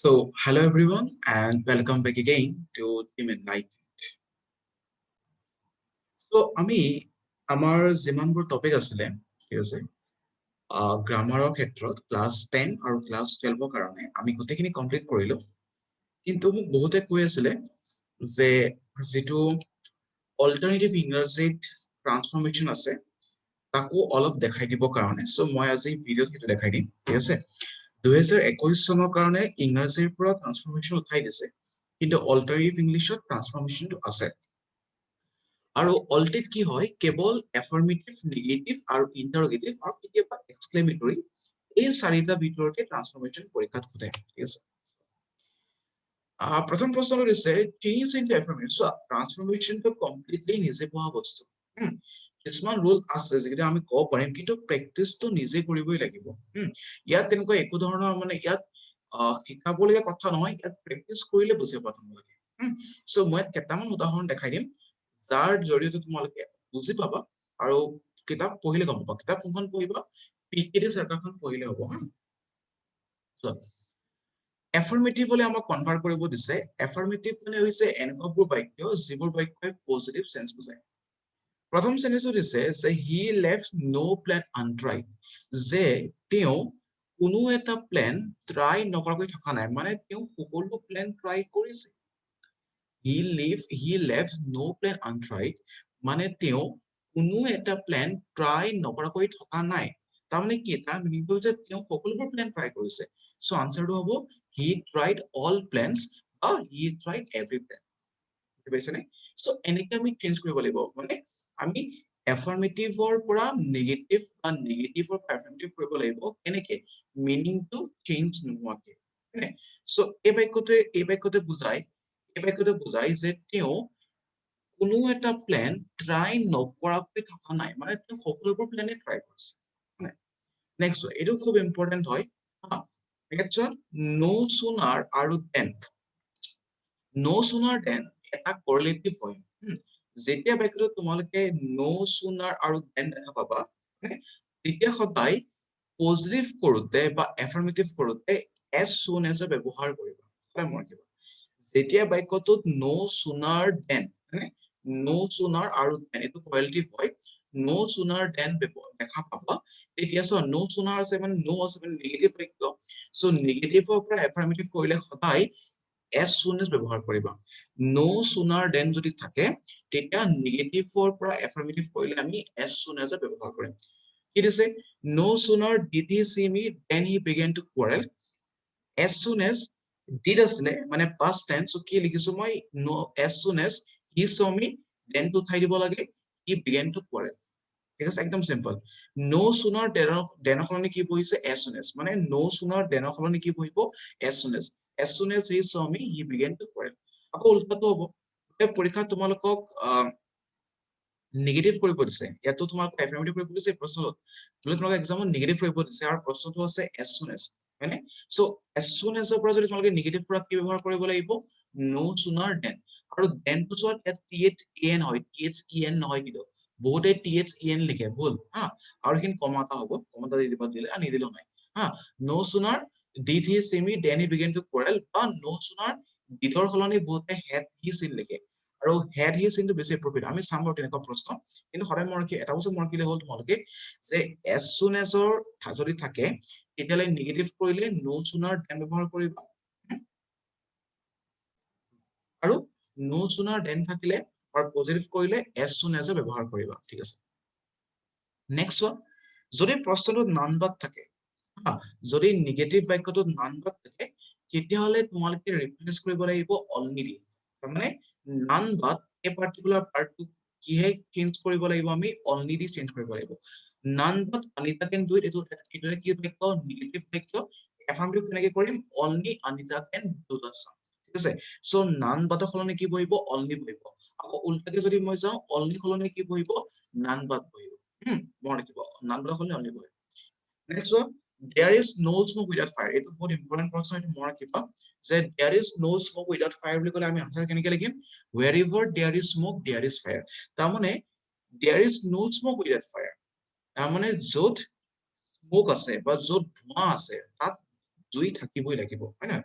So, hello everyone, and welcome back again to Team Enlightened. So, আমাৰ যিমানবোৰ topic আছিলে ঠিক আছে গ্ৰামাৰৰ ক্ষেত্ৰত ক্লাছ 10 আৰু ক্লাছ 12ৰ কাৰণে আমি গোটেইখিনি কমপ্লিট কৰিলো কিন্তু মোক বহুতে কৈ আছিলে যে যিটো অল্টাৰনেটিভ ইংৰাজীত ট্ৰান্সফৰমেশ্যন আছে তাকো অলপ দেখাই দিবৰ কাৰণে সো মই আজি ভিডিঅ'ত সেইটো দেখাই দিম ঠিক আছে 2021 চনৰ কাৰণে ইংৰাজীৰ পৰা ট্ৰান্সফৰমেশ্যন উঠাই দিছে কিন্তু অল্টাৰনেটিভ ইংলিছত ট্ৰান্সফৰমেশ্যনটো আছে আৰু অল্টিত কি হয় কেৱল এফাৰ্মেটিভ নেগেটিভ আৰু ইন্টাৰোগেটিভ আৰু কেতিয়াবা এক্সক্লেমেটৰী এই চাৰিটা ভিতৰতে ট্ৰান্সফৰমেশ্যন পৰীক্ষাত সোধে ঠিক আছে প্ৰথম প্ৰশ্নটো দিছে চেঞ্জ ইন এফাৰ্মেটিভ ট্ৰান্সফৰমেশ্যনটো কমপ্লিটলি নিজে পোৱা বস্তু কিছুমান ৰুল আছে যেটা আমি ক'ব পাৰিম কিন্তু প্ৰেক্টিচটো নিজে কৰিবই লাগিব ইয়াত তেনেকুৱা একো ধৰণৰ মানে ইয়াত শিকাবলগীয়া কথা নহয় ইয়াত প্ৰেক্টিচ কৰিলে বুজি পাব তোমালোকে সো মই কেইটামান উদাহৰণ দেখাই দিম যাৰ জৰিয়তে তোমালোকে বুজি পাবা আৰু কিতাপ পঢ়িলে গম পাবা কিতাপখন পঢ়িবা পিকেডি চাৰ্টাৰখন পঢ়িলে হ'ব এফাৰ্মেটিভ হলে আমাক কনভাৰ্ট কৰিব দিছে এফাৰ্মেটিভ মানে হৈছে এনেকুৱাবোৰ বাক্য যিবোৰ বাক্যই পজিটিভ সেন্স বুজায় প্ৰথম সেন্সটো দিছে যে হি লেফট নো প্লেন আনট্ৰাইড যে তেওঁ কোনো এটা প্লেন ট্ৰাই নকৰাকৈ থকা নাই মানে তেওঁ সকলো প্লেন ট্ৰাই কৰিছে he left no plan untried মানে তেওঁ কোনো এটা প্লেন ট্ৰাই নকৰাকৈ থকা নাই তাৰমানে কি তাৰ মিনিংটো যে তেওঁ সকলোবোৰ প্লেন ট্ৰাই কৰিছে সো আনসাৰটো হ'ব he tried all plans or he tried every plan বুজি পাইছানে সো এনেকৈ আমি চেঞ্জ কৰিব লাগিব মানে আমি এফাৰ্মেটিভৰ পৰা নেগেটিভ বা নেগেটিভৰ পৰা এফাৰ্মেটিভ কৰিব লাগিব কেনেকৈ মিনিংটো চেঞ্জ নোহোৱাকৈ সো এই বাক্যটোৱে বুজায় যে তেওঁ কোনো এটা প্লেন ট্ৰাই নকৰাকৈ থকা নাই মানে তেওঁ সকলোবোৰ প্লেনে ট্ৰাই কৰিছে নেক্সট এইটো খুব ইম্পৰ্টেন্ট হয় নো সুনাৰ আৰু দেন নো সুনাৰ দেন এটা কৰলেটিভ হয় যেতিয়া বাক্যটো তোমালোকে নো সুনাৰ আৰু দেন দেখা পাবা তেতিয়া সদায় পজিটিভ কৰোতে বা এফাৰ্মেটিভ কৰোতে as soon as ব্যৱহাৰ কৰিবা সদায় মনত ৰাখিবা যেতিয়া বাক্যটোত নো সুনাৰ দেন নো সুনাৰ আৰু দেন এইটো কোৱালিটিভ হয় নো সুনাৰ দেন দেখা পাবা তেতিয়া চোৱা নো সুনাৰ আছে মানে নো আছে মানে নেগেটিভ বাক্য সো নেগেটিভৰ পৰা এফাৰ্মেটিভ কৰিলে সদায় as soon as ব্যৱহাৰ কৰিবা নো সুনাৰ দেন যদি থাকে তেতিয়া নেগেটিভৰ পৰা এফাৰ্মেটিভ কৰিলে আমি as soon as ব্যৱহাৰ কৰিম কি দিছে নো সুনাৰ did he see me then he began to quarrel as soon as did আছিলে মানে past tense so কি লিখিছো মই no as soon as he saw me then to ঠাই দিব লাগে he began to quarrel ঠিক আছে একদম সিম্পল no sooner than সলনি কি বহিছে as soon as মানে no sooner than সলনি কি বহিব as soon as he saw me he began to quarrel আকৌ উল্টাটো হ'ব পৰীক্ষা তোমালোকক নেগেটিভ কৰিব দিছে ইয়াতো তোমালোক এফাৰ্মেটিভ কৰিব দিছে প্ৰশ্নত তোমালোক এক্সামত নেগেটিভ কৰিব দিছে আৰু প্ৰশ্নটো আছে as soon as হয়নে সো as soon as পৰা যদি তোমালোকে নেগেটিভ পৰা কি ব্যৱহাৰ কৰিব লাগিব no sooner than আৰু then টো চোৱা THEN হয় THEN নহয় কিন্তু বহুতে THEN লিখে ভুল আৰু এইখিনি কমাটা হ'ব কমাটা দি দিব দিলে নিদিলেও নাই no sooner did he see me then he began to quarrel বা no sooner did ৰ সলনি বহুতে had he seen লিখে আৰু had he seen টো বেছি এপ্ৰপ্ৰিয়েট আমি চাম বাৰু তেনেকুৱা প্ৰশ্ন কিন্তু সদায় এটা বস্তু মনত ৰাখিলে হ'ল তোমালোকে যে as soon as যদি থাকে তেতিয়ালে নেগেটিভ কৰিলে no sooner than ব্যৱহাৰ কৰিবা আৰু no sooner than থাকিলে আৰু পজিটিভ কৰিলে as soon as ব্যৱহাৰ কৰিবা ঠিক আছে নেক্সট ওয়ান যদি প্ৰশ্নটো নান বাট থাকে যদি নেগেটিভ বাক্যটোত নান বাট থাকে তেতিয়াহলে তোমালোকে ৰিপ্লেচ কৰিব লাগিব only দি মানে নান বাট এই পাৰ্টিকুলাৰ পাৰ্টটো কিহে চেঞ্জ কৰিব লাগিব আমি only দি চেঞ্জ কৰিব লাগিব none but Anita can do it এইটো কি বাক্য নেগেটিভ বাক্য এফাৰ্মেটিভ কেনেকৈ কৰিম only Anita can do the sum ঠিক আছে সো none but সলনি কি বহিব only বহিব আকৌ উল্টাকে যদি মই যাওঁ only সলনি কি বহিব none but বহিব মনত ৰাখিব none but সলনি only বহিব next one there is no smoke without fire এইটো বহুত ইম্পৰ্টেন্ট প্ৰশ্ন এইটো মনত ৰাখিবা যে there is no smoke without fire বুলি ক'লে আমি আনসাৰ কেনেকৈ লিখিম wherever there is smoke there is fire তাৰমানে there is no smoke without fire তাৰমানে য'ত স্মোক আছে বা য'ত ধোঁৱা আছে তাত জুই থাকিবই লাগিব হয় না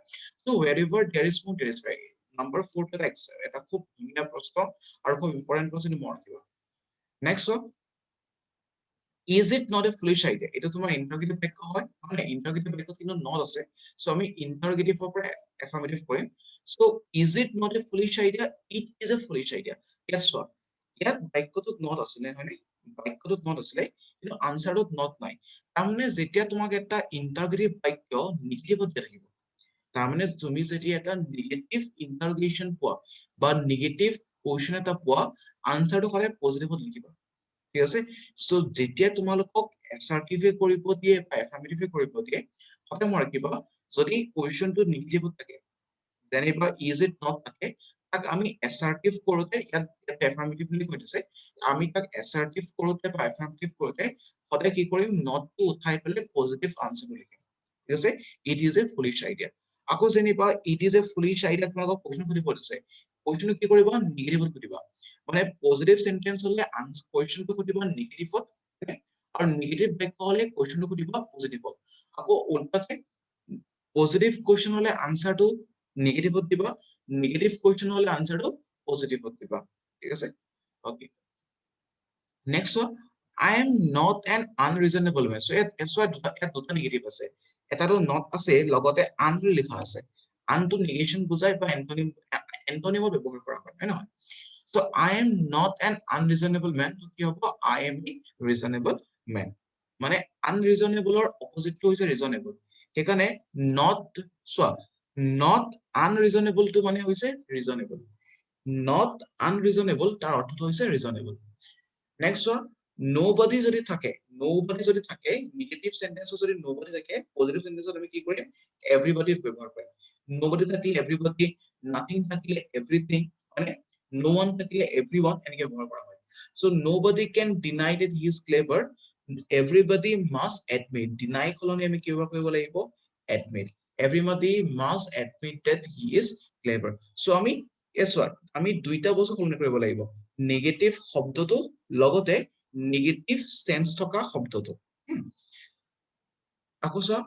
so wherever there is smoke there is fire number 4 এটা খুব ধুনীয়া প্ৰশ্ন আৰু খুব ইম্পৰ্টেন্ট প্ৰশ্ন মনত ৰাখিবা next is it not a foolish idea এটা তোমাৰ ইন্টাৰগেটিভ বাক্য হয় মানে ইন্টাৰগেটিভ বাক্যত কিন্তু not আছে সো আমি ইন্টাৰগেটিভৰ পৰা এফাৰ্মেটিভ কৰিম so is it not a foolish idea it is a foolish idea guess what ইয়াত বাক্যটোত not আছিলে হয়নে বাক্যটোত not আছিলে কিন্তু আনসাৰটোত not নাই তাৰমানে যেতিয়া তোমাক এটা ইন্টাৰগেটিভ বাক্য নেগেটিভত দিয়া থাকিব তাৰমানে তুমি যেতিয়া এটা নেগেটিভ ইন্টাৰগেশন পোৱা বা নেগেটিভ কোৱেশ্চন এটা পোৱা আনসাৰটো সদায় পজিটিভত লিখিবা ঠিক আছে সো যেতিয়া তোমালোকক এসাৰ্টিভে কৰিব দিয়ে বা এফাৰ্মেটিভে কৰিব দিয়ে সদায় মনত ৰাখিবা যদি কোৱেশ্চনটো নেগেটিভত থাকে যেনিবা ইজ ইট নট থাকে তাক আমি এসাৰ্টিভ কৰোতে ইয়াত এফাৰ্মেটিভ বুলি কৈ দিছে আমি তাক এসাৰ্টিভ কৰোতে বা এফাৰ্মেটিভ কৰোতে সদায় কি কৰিম নটটো উঠাই পেলাই পজিটিভ আনসাৰটো লিখিম ঠিক আছে it is a foolish idea আকৌ যেনিবা it is a foolish idea তোমালোকক কোৱেশ্চন সুধিব দিছে কোৱেশ্চনটো কি কৰিবা নেগেটিভত সুধিবা মানে পজিটিভ সেন্টেন্স হলে কোৱেশ্চনটো সুধিবা নেগেটিভত আৰু নেগেটিভ বাক্য হলে কোৱেশ্চনটো সুধিবা পজিটিভত আকৌ উল্টাকে পজিটিভ কোৱেশ্চন হলে আনসাৰটো নেগেটিভত দিবা নেগেটিভ কোৱেশ্চন হলে আনসাৰটো পজিটিভত দিবা ঠিক আছে okay next one I am not an unreasonable man. So এটা দুটা নেগেটিভ আছে এটাটো not আছে লগতে un বুলি লিখা আছে আনটো নেগেশন বুজায় বা এন্টোনিমত ব্যৱহাৰ কৰা হয় হয় নহয় so I am not an unreasonable man কি হ'ব I am a reasonable man মানে unreasonable ৰ অপোজিটটো হৈছে reasonable সেইকাৰণে not চোৱা not unreasonable টো মানে হৈছে reasonable not unreasonable তাৰ অৰ্থটো হৈছে reasonable next one nobody যদি থাকে নেগেটিভ সেন্টেন্সত যদি nobody থাকে পজিটিভ সেন্টেন্সত আমি কি কৰিম everybody ব্যৱহাৰ কৰিম nobody থাকিলে everybody nothing থাকিলে everything মানে no one থাকিলে everyone এনেকৈ ব্যৱহাৰ কৰা হয় so nobody can deny that he is clever everybody must admit deny সলনি আমি কি ব্যৱহাৰ কৰিব লাগিব admit everybody must admit that he is clever so আমি আমি দুইটা বস্তু সলনি কৰিব লাগিব নেগেটিভ শব্দটো লগতে নেগেটিভ সেন্স থকা শব্দটো আকৌ চোৱা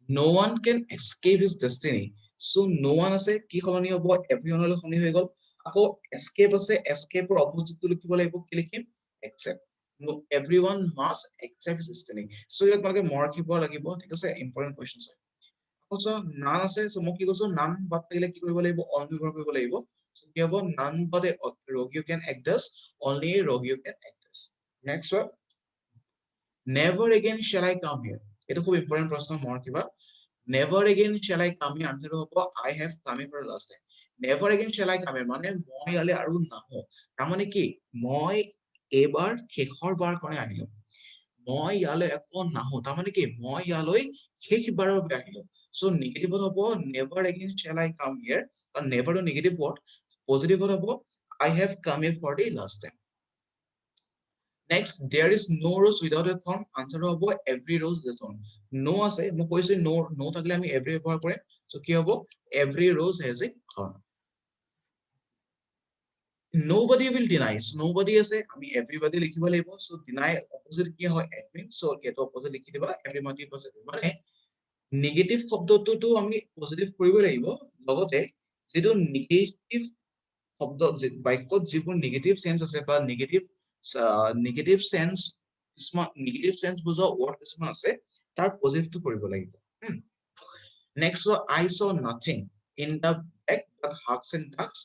no one can escape his destiny so no one আছে কি সলনি হ'ব everyone লৈ সলনি হৈ গল আকৌ escape আছে escape ৰ অপোজিটটো লিখিব লাগিব কি লিখিম accept no everyone must accept his destiny so ইয়াত তোমালোকে মনত ৰাখিব লাগিব ঠিক আছে ইম্পৰ্টেন্ট কোৱেশ্চন হয় আকৌ চোৱা none আছে so মই কি কৈছো none বাদ থাকিলে কি কৰিব লাগিব on ব্যৱহাৰ কৰিব লাগিব so কি হ'ব none but a Rogio can act as only a Rogio can act as next one never again shall I come here এটা খুব ইম্পৰ্টেন্ট প্ৰশ্ন মনত ৰাখিবা never again shall I come here আনসাৰটো হ'ব I have come here for the last time never again shall I come here মানে মই ইয়ালে আৰু নাহো তাৰমানে কি মই এবাৰ শেষৰ বাৰ কাৰণে আহিলো মই ইয়ালে আকৌ নাহো তাৰমানে কি মই ইয়ালৈ শেষবাৰৰ বাবে আহিলো so নেগেটিভত হ'ব never again shall I come here কাৰণ never টো নেগেটিভ ৱৰ্ড পজিটিভত হ'ব I have come here for the last time next there is no rose without a thorn answer হ'ব every rose has a thorn no আছে মই কৈছো no থাকিলে আমি every ব্যৱহাৰ কৰিম so কি হ'ব every rose has a thorn nobody will deny so nobody আছে আমি everybody লিখিব লাগিব so deny opposite কি হয় admit so এটো opposite লিখি দিবা everybody positive মানে নেগেটিভ শব্দটোতো আমি পজিটিভ কৰিব লাগিব লগতে যেটো নেগেটিভ শব্দ বাক্যত যিবোৰ নেগেটিভ সেন্স আছে বা নেগেটিভ সেন্স কিছুমান নেগেটিভ সেন্স বুজোৱা ৱৰ্ড কিছুমান আছে তাৰ পজিটিভটো কৰিব লাগিব next I saw nothing in the back but hugs and ducks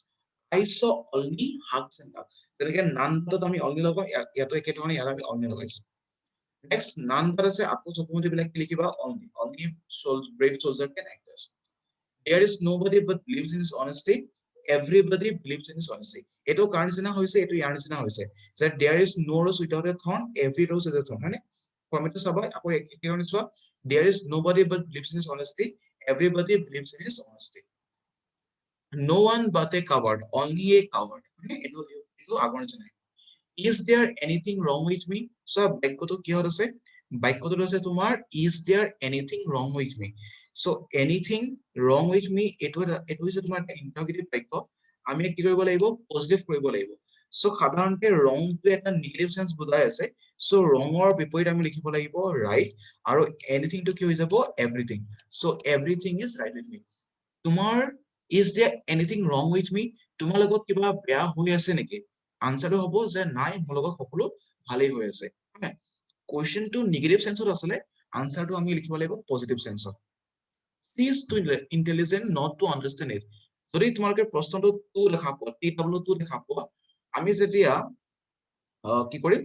I saw only hugs and ducks যেনেকৈ none বাদত আমি only লগাও ইয়াতো একে ধৰণে ইয়াত আমি only লগাইছো next none বাদ আছে আকৌ চকুমতি বিলাক লিখিবা only brave soldier can act as there is nobody but believes in his honesty everybody believes in his honesty eto কাৰ নিচিনা হৈছে এটো ইয়াৰ নিচিনা হৈছে that there is no rose without a thorn every rose is a thorn মানে ফৰ্মেটটো চাবা আকৌ একেধৰণে চোৱা there is nobody but believes in his honesty everybody believes in his honesty no one but a coward only a coward মানে এটো আগৰ নিচিনা is there anything wrong with me so বাক্যটো কি আছে বাক্যটো আছে তোমাৰ is there anything wrong with me so anything wrong with me এটো হৈছে তোমাৰ ইন্টাৰগেটিভ বাক্য আমি কি কৰিব লাগিব পজিটিভ কৰিব লাগিব so সাধাৰণতে wrong টো এটা নেগেটিভ সেন্স বুজাই আছে সো ৰঙৰ বিপৰীত আমি লিখিব লাগিব right আৰু anything to কি হৈ যাব everything so everything is right with me তোমাৰ is there anything wrong with me তোমাৰ লগত কিবা বেয়া হৈ আছে নেকি আনসাৰটো হ'ব যে নাই মোৰ লগত সকলো ভালেই হৈ আছে question to negative sense আসলে আনসাৰটো আমি লিখিব লাগিব positive sense she is too intelligent not to understand it যদি তোমালোকে প্ৰশ্নটো টু লেখা পোৱা TW2 লেখা পোৱা আমি যেতিয়া কি কৰিম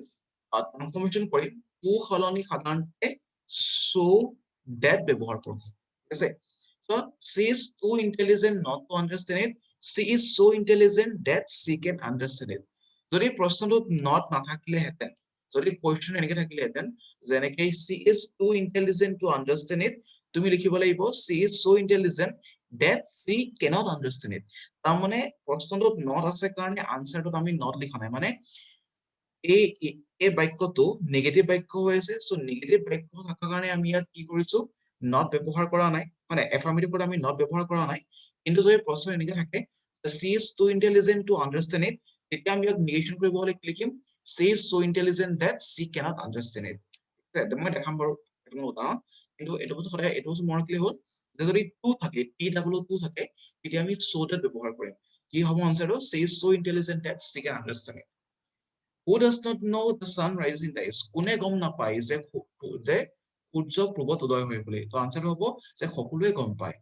ট্ৰান্সফৰমেশন কৰিম টু সলনি সাধাৰণতে so that ব্যৱহাৰ কৰোঁ ঠিক আছে so she is too intelligent not to understand it she is so intelligent that she can understand it যদি প্ৰশ্নটো not নাথাকিলে হেতেন যদি কোৱেশ্চন এনেকে থাকিলে হেতেন যেনেকে she is too intelligent to understand it তুমি লিখিব লাগিব she is so intelligent that she cannot understand it তাৰ মানে প্ৰশ্নটো not আছে কাৰণে আনসাৰটো আমি not লিখা নাই মানে এই বাক্যটো নেগেটিভ বাক্য হৈ আছে সো নেগেটিভ বাক্য থাকাৰ কাৰণে আমি ইয়াত কি কৰিছো not ব্যৱহাৰ কৰা নাই মানে এফাৰ্মেটিভত আমি not ব্যৱহাৰ কৰা নাই কিন্তু যদি প্ৰশ্ন এনেকে থাকে she is too intelligent to understand it তেতিয়া আমি ইয়াত নেগেশ্যন কৰিব হলে কি লিখিম she is so intelligent that she cannot understand it মই দেখাম বাৰু এটা উদাহৰণ কিন্তু এইটো বস্তু সদায় এইটো বস্তু মনত কি হ'ল যে যদি টু থাকে TW2 থাকে তেতিয়া আমি so that ব্যৱহাৰ কৰিম কি হ'ব আনসাৰটো she is so intelligent that she can understand it who does not know the sun rise in the east কোনে গম নাপায় যে সূৰ্য পূবত উদয় হয় বুলি তো আনসাৰটো হ'ব যে সকলোৱে গম পায়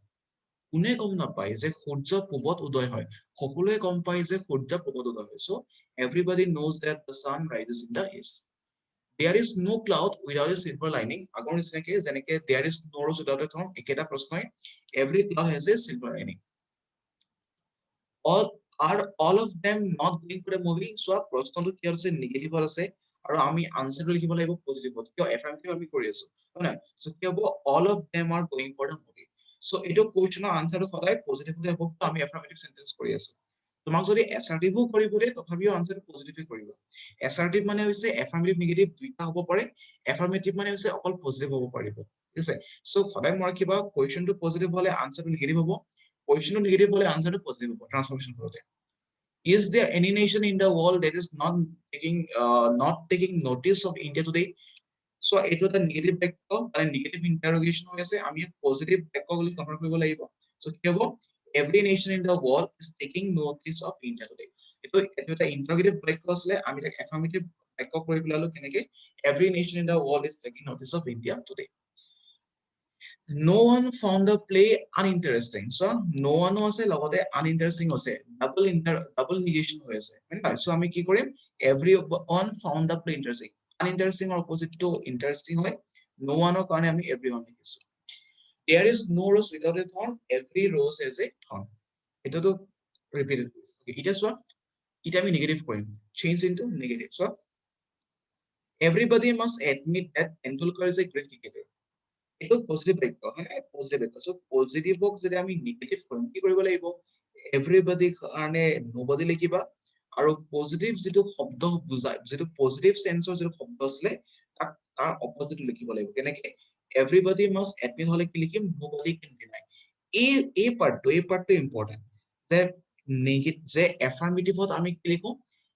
কোনে গম নাপায় যে সূৰ্য পূবত উদয় হয় সকলোৱে গম পায় যে সূৰ্য পূবত উদয় হয় so everybody knows that the sun rises in the east there is no cloud without a silver lining আগৰ নিচিনাকে যেনেকে there is no rose without a thorn একেটা প্ৰশ্নই every cloud has a silver lining all are all of them not going for a movie so প্ৰশ্নটো কি আছে negative আছে আৰু আমি আনসাৰটো লিখিব লাগিব পজিটিভত কিয় এফাৰ্মেটিভ আমি কৰি আছো হয় না সো কি হ'ব all of them are going for the movie so এইটো কোৱেশ্চনৰ আনসাৰটো সদায় পজিটিভ হ'ব তো আমি এফাৰ্মেটিভ সেন্টেন্স কৰি আছো তোমাক যদি এসাৰ্টিভো কৰিব দিয়ে তথাপিও আনসাৰটো পজিটিভে কৰিব এসাৰ্টিভ মানে হৈছে এফাৰ্মেটিভ নেগেটিভ দুইটা হ'ব পাৰে এফাৰ্মেটিভ মানে হৈছে অকল পজিটিভ হ'ব পাৰিব ঠিক আছে সো সদায় মই কিবা কোৱেশ্চনটো পজিটিভ হলে আনসাৰটো নেগেটিভ হ'ব কোৱেশ্চনটো নেগেটিভ হলে আনসাৰটো পজিটিভ হ'ব ট্ৰান্সফৰমেশন কৰোতে is there any nation in the world that is not taking notice of India today so eto ta negative বাক্য মানে negative interrogation হৈ আছে আমি positive বাক্য বুলি কনভাৰ্ট কৰিব লাগিব so কি হ'ব every nation in the world is taking notice of India today এটো এটা interrogative বাক্য আছে আমি এটা affirmative বাক্য কৰি পেলালো কেনেকে every nation in the world is taking notice of India today no one found the play uninteresting so no one আছে লগতে uninteresting আছে double negation হৈ আছে right so আমি কি কৰিম everyone found the play interesting uninteresting or opposite to interesting হয় no one ৰ কাৰণে আমি everyone লিখিছো there is no rose without a thorn every rose has a thorn এটাতো ৰিপিটেড okay এটা চোৱা এটা আমি নেগেটিভ কৰিম change into negative so everybody must admit that Tendulkar is a great cricketer এইটো পজিটিভ বাক্য হয় না পজিটিভ বাক্য সো পজিটিভক যদি আমি নেগেটিভ কৰিম কি কৰিব লাগিব এভৰিবডি কাৰণে নোবডি লিখিবা আৰু পজিটিভ যেটো শব্দ বুজায় যেটো পজিটিভ সেন্সৰ যেটো শব্দ আছে তাৰ অপোজিট লিখিব লাগিব কেনেকে এভৰিবডি মাস্ট এডমিট হলে কি লিখিম নোবডি ক্যান ডিনাই এই পাৰ্টটো ইম্পৰ্টেন্ট যে নেগেটিভ যে এফাৰ্মেটিভত আমি কি লিখো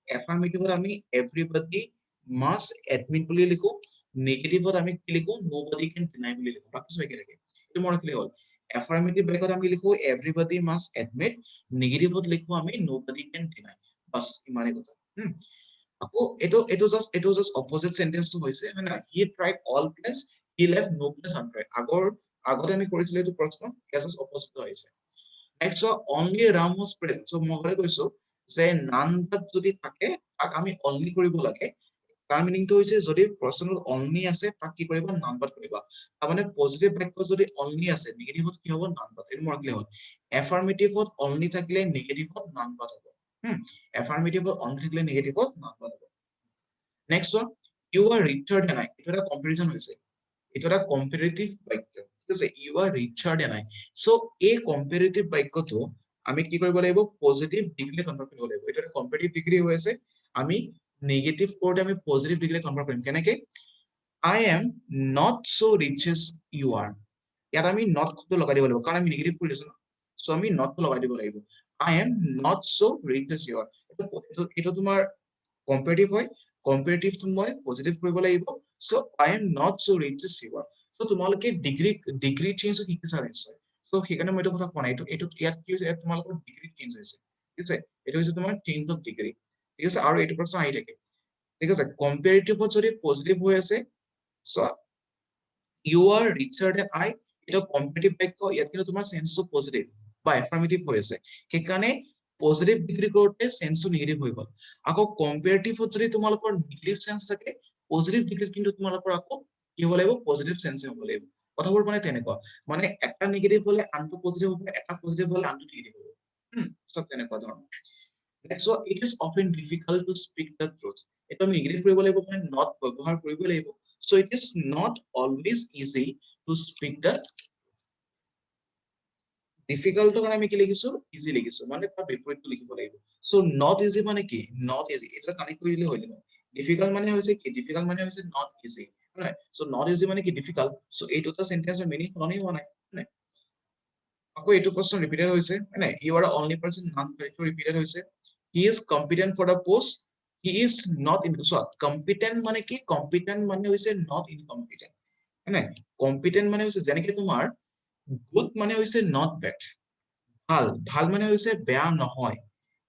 এফাৰ্মেটিভত আমি এভৰিবডি মাস্ট এডমিট বুলি লিখো নেগেটিভত আমি কি লিখো nobody can deny বুলি লিখো বাকি সব একে থাকে এটো মনত কি হ'ল এফাৰ্মেটিভ ব্ৰেকত আমি লিখো everybody must admit নেগেটিভত লিখো আমি nobody can deny বাস ইমানে কথা আকৌ এটো জাস্ট অপোজিট সেন্টেন্স টো হৈছে মানে he tried all plans he left no plans untried আগতে আমি কৰিছিলো এটো প্ৰশ্ন জাস্ট অপোজিট হৈছে next only Ram was present so মই কৈছো যে none but যদি থাকে তাক আমি only কৰিব লাগে তাৰ মিনিংটো হৈছে যদি প্ৰশ্নত only আছে তাক কি কৰিবা none but কৰিবা তাৰ মানে পজিটিভ বাক্য যদি only আছে নেগেটিভত কি হ'ব none but এটো মনত হ'ল এফাৰ্মেটিভত only থাকিলে নেগেটিভত none but হ'ব এফাৰ্মেটিভত only থাকিলে নেগেটিভত none but হ'ব next you are richer than I এটা কম্পাৰিজন হৈছে এটা কম্পাৰেটিভ বাক্য ঠিক আছে you are richer than I so এই কম্পাৰেটিভ বাক্যটো আমি কি কৰিব লাগিব পজিটিভ ডিগ্ৰী কনভাৰ্ট কৰিব লাগিব এটা কম্পাৰেটিভ ডিগ্ৰী হৈ আছে আমি নেগেটিভ কোড আমি পজিটিভ ডিগ্ৰী কনভাৰ্ট কৰিম কেনেকে I am not so rich as you are ইয়াত আমি not টো লগাই দিব লাগিব কাৰণ আমি নেগেটিভ কৰি দিছো সো আমি not টো লগাই দিব লাগিব I am not so rich as you are এটা তোমাৰ কম্পাৰেটিভ হয় কম্পেৰেটিভ তো মই পজিটিভ কৰিব লাগিব so I am not so rich as you are so তোমালোকে ডিগ্ৰী চেঞ্জ শিকিছা নিশ্চয় সো সেইকাৰণে মই এইটো কথা কোৱা নাই এইটো ইয়াত কি হৈছে ইয়াত তোমালোকৰ ডিগ্ৰী চেঞ্জ হৈছে ঠিক আছে এইটো হৈছে তোমাৰ চেঞ্জ অফ ডিগ্ৰী ঠিক আছে আৰু এইটো প্ৰশ্ন আহি থাকে ঠিক আছে কম্পেৰেটিভত যদি পজিটিভ হৈ আছে so you are richer than I এটা কম্পিটিটিভ বাক্য ইয়াত কিন্তু তোমাৰ সেন্সটো পজিটিভ বা এফাৰ্মেটিভ হৈ আছে সেইকাৰণে পজিটিভ ডিগ্ৰী কৰোতে সেন্সটো নেগেটিভ হৈ গল আকৌ কম্পেৰেটিভত যদি তোমালোকৰ নেগেটিভ সেন্স থাকে পজিটিভ ডিগ্ৰীত কিন্তু তোমালোকৰ আকৌ কি হ'ব লাগিব পজিটিভ সেন্স হ'ব লাগিব কথাবোৰ মানে তেনেকুৱা মানে এটা নেগেটিভ হলে আনটো পজিটিভ হ'ব এটা পজিটিভ হলে আনটো নেগেটিভ হ'ব সব তেনেকুৱা ধৰণৰ So it is often difficult to speak the truth. এটা আমি ইংলিশ কৰিব লাগিব মানে not ব্যৱহাৰ কৰিব লাগিব so it is not always easy to speak the difficult তো কাৰণে আমি কি লিখিছো easy লিখিছো মানে তাৰ বিপৰীতটো লিখিব লাগিব so not easy মানে কি not easy এটা কানেক্ট কৰি দিলে হৈ যাব difficult মানে হৈছে কি difficult মানে হৈছে not easy right so not easy মানে কি difficult so এই দুটা সেন্টেন্সৰ মিনিং সলনি হোৱা নাই right আকৌ এইটো প্ৰশ্ন ৰিপিটেড হৈছে right you are the only person non to repeated হৈছে he is competent for the post he is not in so competent মানে কি competent মানে হৈছে not incompetent মানে competent মানে হৈছে যেনেকে তোমাৰ good মানে হৈছে not bad ভাল ভাল মানে হৈছে বেয়া নহয়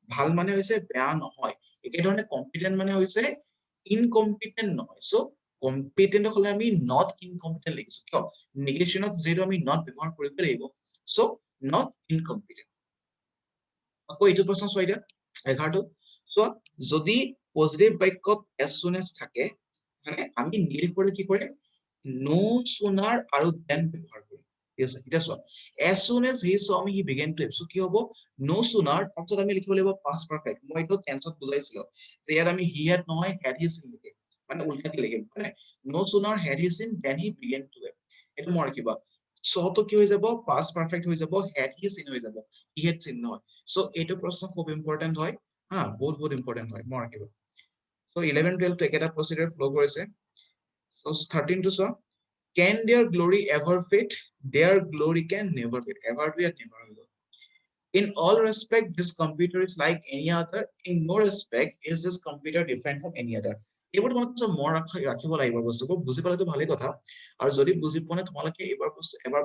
ভাল মানে হৈছে বেয়া নহয় একে ধৰণে competent মানে হৈছে incompetent নহয় so competent হলে আমি not incompetent লিখিছো কিয় নেগেশনত যেটো আমি not ব্যৱহাৰ কৰিব লাগিব so not incompetent আকৌ এইটো প্ৰশ্ন চোৱা দিয়া 11টো সো যদি পজিটিভ বাক্যত as soon as থাকে মানে আমি নিগেটিভ কৰি কি কৰে no sooner আৰু then ব্যৱহাৰ কৰিম ঠিক আছে এটা চোৱা as soon as he saw me he began to so কি হ'ব no sooner তাৰপিছত আমি লিখিব লাগিব past perfect মই এইটো টেন্সত বুজাইছিলো যে ইয়াত আমি he had নহয় had he seen লিখিম মানে উল্টাকে লিখিম মানে no sooner had he seen then he began to এইটো মই ৰাখিবা so তো কি হৈ যাব past perfect হৈ যাব had he seen হৈ যাব he had seen নহয় so এইটো প্ৰশ্ন খুব ইম্পৰ্টেন্ট হয় হা বহুত ইম্পৰ্টেন্ট হয় মই ৰাখিবা so 11 12 to eketa procedure flow কৰিছে so 13 to so can their glory ever fade their glory can never fade ever be at never will in all respect this computer is like any other in no respect is this computer different from any other এইবোৰ তোমালোকে মন ৰাখিব লাগিব বস্তুবোৰ বুজি পালেতো ভালে কথা আৰু যদি বুজি পোৱা নাই তোমালোকে এবাৰ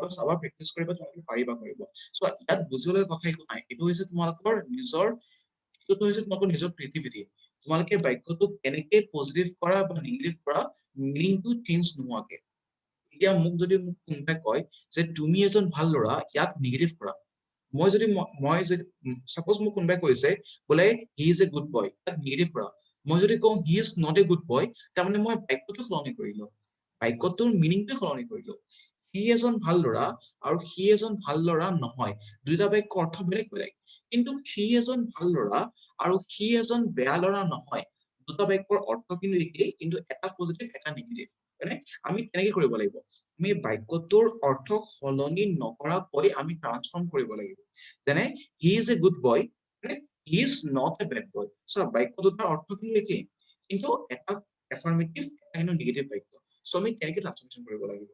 বা চাবা প্ৰেক্টিছ কৰিবা তোমালোকে পাৰিবা কৰিব সো ইয়াত বুজিবলৈ কথা একো নাই এটো হৈছে তোমালোকৰ নিজৰ এটো হৈছে তোমালোকৰ নিজৰ ক্ৰিয়েটিভিটি তোমালোকে বাক্যটো কেনেকৈ পজিটিভ কৰা বা নেগেটিভ কৰা মিনিংটো চেঞ্জ নোহোৱাকে এতিয়া মোক যদি মোক কোনোবাই কয় যে তুমি এজন ভাল ল'ৰা ইয়াক নেগেটিভ কৰা মই যদি সাপোজ মোক কোনোবাই কৈছে বোলে he is a good boy ইয়াক নেগেটিভ কৰা মই যদি কওঁ he is not a good boy তাৰমানে মই বাক্যটো সলনি কৰিলো বাক্যটোৰ মিনিংটো সলনি কৰিলো সি এজন ভাল ল'ৰা আৰু সি এজন ভাল ল'ৰা নহয় দুইটা বাক্যৰ অৰ্থ বেলেগ বেলেগ কিন্তু সি এজন ভাল ল'ৰা আৰু সি এজন বেয়া ল'ৰা নহয় দুটা বাক্যৰ অৰ্থ কিন্তু একেই কিন্তু এটা পজিটিভ এটা নেগেটিভ মানে আমি কেনেকৈ কৰিব লাগিব আমি বাক্যটোৰ অৰ্থ সলনি নকৰাকৈ আমি ট্ৰান্সফৰ্ম কৰিব লাগিব যেনে he is a good boy মানে he is not a bad boy so বাক্য দুটাৰ অৰ্থ কিন্তু একেই কিন্তু এটা এফাৰ্মেটিভ এটা কিন্তু নেগেটিভ বাক্য সো আমি কেনেকৈ ট্ৰান্সফৰ্মেশন কৰিব লাগিব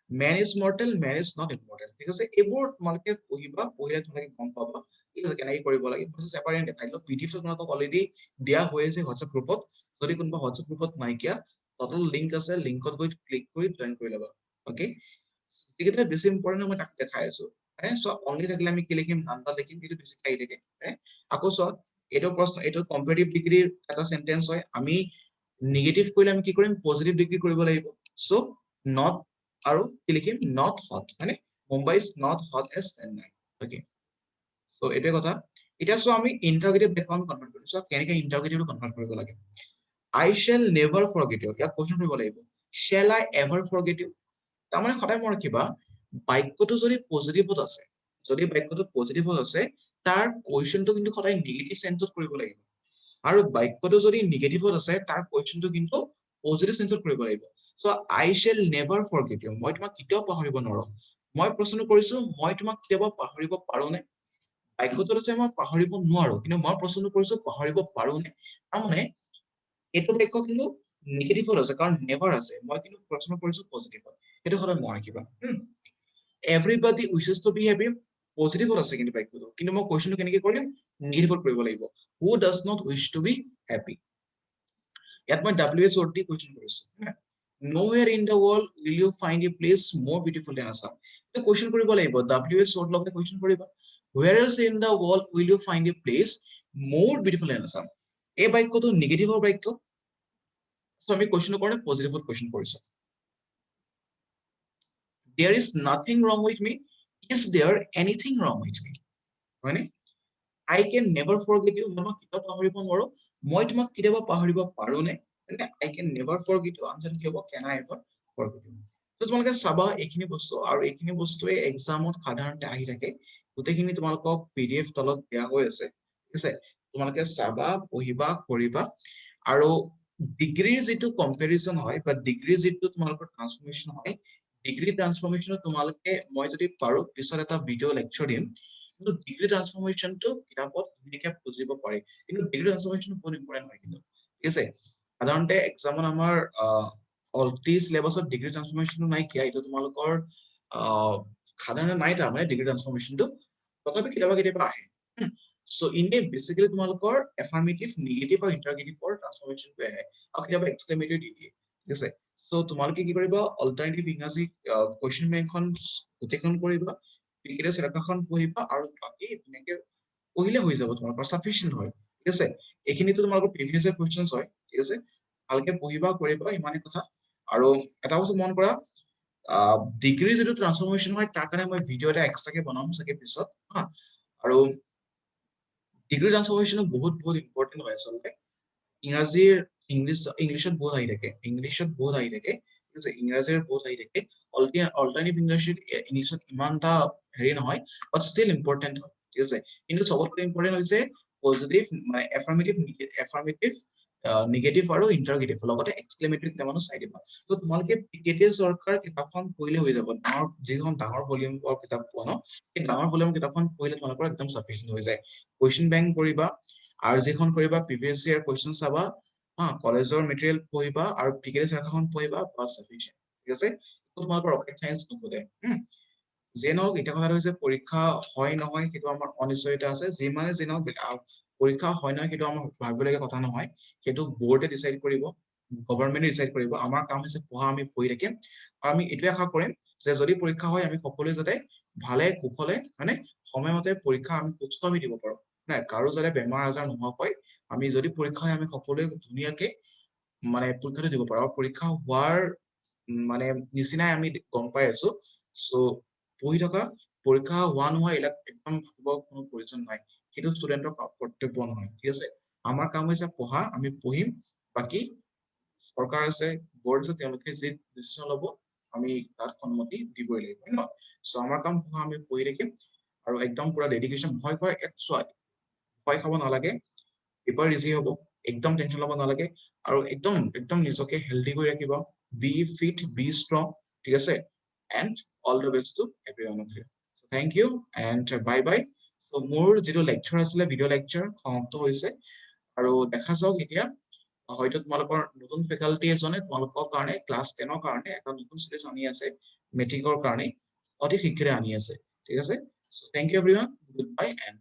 man is mortal man is not immortal ঠিক আছে এইবোৰ তোমালোকে পঢ়িলে তোমালোকে গম পাবা ঠিক আছে কেনেকৈ কৰিব লাগে মই সেপাৰেট দেখাই দিলো পিডিএফ তোমালোকক অলৰেডি দিয়া হৈ আছে হোৱাটসএপ গ্ৰুপত যদি কোনোবা হোৱাটসএপ গ্ৰুপত নাইকিয়া তাতো লিংক আছে লিংকত গৈ ক্লিক কৰি জয়েন কৰি লবা ওকে যিকেইটা বেছি ইম্পৰ্টেন্ট মই তাক দেখাই আছো সো অনলি থাকিলে আমি কি লিখিম নামটা লিখিম কিন্তু বেছি খাই থাকে আকৌ সো এইটো প্ৰশ্ন এইটো কম্পাৰেটিভ ডিগ্ৰীৰ এটা সেন্টেন্স হয় আমি নেগেটিভ কৰিলে আমি কি কৰিম পজিটিভ ডিগ্ৰী কৰিব লাগিব সো not আৰু কি লিখিম not hot মানে Mumbai is not hot as Chennai okay so এটাই কথা এটা সো আমি ইন্টাৰগেটিভ ব্যাকৰণ কনভাৰ্ট কৰিম সো কেনেকৈ ইন্টাৰগেটিভ কনভাৰ্ট কৰিব লাগে I shall never forget you ইয়াক কোৱেশ্চন কৰিব লাগিব shall I ever forget you তাৰমানে সদায় মনত ৰাখিবা বাক্যটো যদি পজিটিভত আছে যদি বাক্যটো পজিটিভত আছে তাৰ কোৱেশ্চনটো কিন্তু সদায় নেগেটিভ সেন্সত কৰিব লাগিব আৰু বাক্যটো যদি নেগেটিভত আছে তাৰ কোৱেশ্চনটো কিন্তু পজিটিভ সেন্সত কৰিব লাগিব so I shall never forget you মই তোমাক কেতিয়াও পাহৰিব নোৱাৰো মই প্ৰশ্ন কৰিছো মই তোমাক কেতিয়াও পাহৰিব পাৰোনে বাক্যটো আছে মই পাহৰিব নোৱাৰো কিন্তু মই প্ৰশ্ন কৰিছো পাহৰিব পাৰোনে তাৰমানে এইটো বাক্য কিন্তু নেগেটিভত আছে কাৰণ নেভাৰ আছে মই কিন্তু প্ৰশ্ন কৰিছো পজিটিভত সেইটো সদায় মনত ৰাখিবা everybody wishes to be happy পজিটিভত আছে কিন্তু বাক্যটো কিন্তু মই কোৱেশ্চনটো কেনেকৈ কৰিম নেগেটিভত কৰিব লাগিব who does not wish to be happy ইয়াত মই WH word দি question কৰিছো nowhere in the world will you find a place more beautiful than Assam তো question কৰিব লাগিব WH word লগে question কৰিবা where else in the world will you find a place more beautiful than Assam এই বাক্যটো নেগেটিভৰ বাক্য so আমি question কৰে পজিটিভত question কৰিছো there is nothing wrong with me is there anything wrong with me হয়নে I can never forget you মই কিতাপ পাহৰিব নোৱাৰো মই তোমাক কিতাপ পাহৰিব পাৰো নে I can never forget you answer কি হ'ব can I ever forget you তো তোমালোকে চাবা এইখিনি বস্তু আৰু এইখিনি বস্তুৱে এক্সামত সাধাৰণতে আহি থাকে গোটেইখিনি তোমালোকক PDF তলত দিয়া হৈ আছে ঠিক আছে তোমালোকে চাবা পঢ়িবা কৰিবা আৰু ডিগ্ৰীৰ যেটো কম্পাৰিজন হয় বা ডিগ্ৰী যেটো তোমালোকৰ ট্ৰান্সফৰমেশন হয় ডিগ্ৰী ট্ৰান্সফৰমেশন তোমালোকে মই যদি পাৰো পিছত এটা ভিডিও লেকচাৰ দিম কিন্তু ডিগ্ৰী ট্ৰান্সফৰমেশনটো কিতাপত ধুনীয়াকৈ বুজিব পাৰি কিন্তু ডিগ্ৰী ট্ৰান্সফৰমেশন বহুত ইম্পৰ্টেন্ট হয় কিন্তু ঠিক আছে সাধাৰণতে এক্সামত আমাৰ অলটি সিলেবাসত ডিগ্ৰী ট্ৰান্সফৰমেশন নাই কিয়া এটা তোমালোকৰ সাধাৰণতে নাই তা মানে ডিগ্ৰী ট্ৰান্সফৰমেশনটো তথাপি কিতাপা আহে So in a basically তোমালোকৰ affirmative negative আৰু interrogative ট্ৰান্সফৰমেশন টো আহে আৰু কিতাপা এক্সক্লেমেটৰি দি দিয়ে ঠিক আছে সো তোমালোকে কি কৰিবা অল্টাৰনেটিভ ইংৰাজী কোৱেশ্চন বেংকখন গোটেইখন কৰিবা পিকেৰে সেৰাখন পঢ়িবা আৰু বাকি ধুনীয়াকৈ পঢ়িলে হৈ যাব তোমালোকৰ সাফিচিয়েন্ট হয় ঠিক আছে এইখিনিটো তোমালোকৰ প্ৰিভিয়াস ইয়াৰ কোৱেশ্চনছ হয় ঠিক আছে ভালকে পঢ়িবা কৰিবা ইমানে কথা আৰু এটা বস্তু মন কৰা ডিগ্ৰী যেটো ট্ৰান্সফৰমেশন হয় তাৰ কাৰণে মই ভিডিও এটা এক্সট্ৰাকে বনাম সকে পিছত হা আৰু ডিগ্ৰী ট্ৰান্সফৰমেশন বহুত ইম্পৰ্টেন্ট হয় আসলে ইংৰাজীৰ ইংলিশত বহুত আহি থাকে ইংলিশত বহুত আহি থাকে ঠিক আছে ইংৰাজীৰ বহুত আহি থাকে অল্টাৰনেটিভ ইংলিশত ইমানটা হেৰি নহয় বাট ষ্টিল ইম্পৰ্টেন্ট হয় ঠিক আছে কিন্তু সবতকৈ ইম্পৰ্টেন্ট হৈছে পজিটিভ মানে এফাৰ্মেটিভ নেগেটিভ আৰু ইন্টাৰগেটিভ লগতে এক্সক্লেমেটৰি কেইটামানো চাই দিবা তো তোমালোকে পিকেটিএ চৰকাৰ কিতাপখন পঢ়িলে হৈ যাব যিখন ডাঙৰ ভলিউমৰ কিতাপ পোৱা ন এই ডাঙৰ ভলিউমৰ কিতাপখন পঢ়িলে তোমালোকৰ একদম সাফিচিয়েন্ট হৈ যায় কোৱেশ্চন বেংক কৰিবা আৰু যিখন কৰিবা প্ৰিভিয়াস ইয়াৰ কোৱেশ্চন চাবা হা কলেজৰ মেটেৰিয়েল পঢ়িবা আৰু পিকেটিএ চৰকাৰখন পঢ়িবা বাস সাফিচিয়েন্ট ঠিক আছে তোমালোকৰ ৰকেট সায়েন্স নপঢ়ে যে নহওক এটা কথা হৈছে পৰীক্ষা হয় নহয় সেইটো আমাৰ অনিশ্চয়তা আছে যিমানে যে নহওক পৰীক্ষা হয় নহয় সেইটো আমাৰ ভাবিবলগীয়া কথা নহয় সেইটো বোৰ্ডে ডিসাইড কৰিব গভৰ্ণমেন্টে ডিসাইড কৰিব আমাৰ কাম হৈছে পঢ়া আমি পঢ়ি থাকিম আৰু আমি এটো আশা কৰিম যে যদি পৰীক্ষা হয় আমি সকলোৱে যাতে ভালে কুশলে মানে সময়মতে পৰীক্ষা আমি সুস্থভাৱে দিব পাৰো না কাৰো যাতে বেমাৰ আজাৰ নোহোৱাকৈ আমি যদি পৰীক্ষা হয় আমি সকলোৱে ধুনীয়াকে মানে পৰীক্ষাটো দিব পাৰো আৰু পৰীক্ষা হোৱাৰ মানে নিচিনাই আমি গম পাই আছো সো পঢ়ি থকা পৰীক্ষা হোৱা নহয় এলা একদম ভাবিব কোনো প্ৰয়োজন নাই সেইটো ষ্টুডেন্টৰ কৰ্তব্য নহয় ঠিক আছে আমাৰ কাম হৈছে পঢ়া আমি পঢ়িম বাকি সৰকাৰ আছে বোৰ্ড আছে তেওঁলোকে যি ডিসিশন ল'ব আমি তাত সন্মতি দিবই লাগিব ন সো আমাৰ কাম পঢ়া আমি পঢ়ি থাকিম আৰু একদম পুৰা ডেডিকেশন ভয় কৰে ভয় খাব নালাগে পেপাৰ ইজি হ'ব একদম টেনশন ল'ব নালাগে আৰু একদম নিজকে হেলদি কৰি ৰাখিব বি ফিট বি ষ্ট্ৰং ঠিক আছে and all the best to every one of you so thank you and bye bye so মোৰ যেটো লেকচাৰ আছিল ভিডিও লেকচাৰ সমাপ্ত হৈছে আৰু দেখা যাওক এতিয়া হয়তো তোমালোকৰ নতুন ফেকাল্টি এজনে তোমালোকৰ কাৰণে ক্লাছ 10 ৰ কাৰণে এটা নতুন সিৰিজ আনি আছে মেট্ৰিকৰ কাৰণে অতি শীঘ্ৰে আনি আছে ঠিক আছে so thank you everyone goodbye and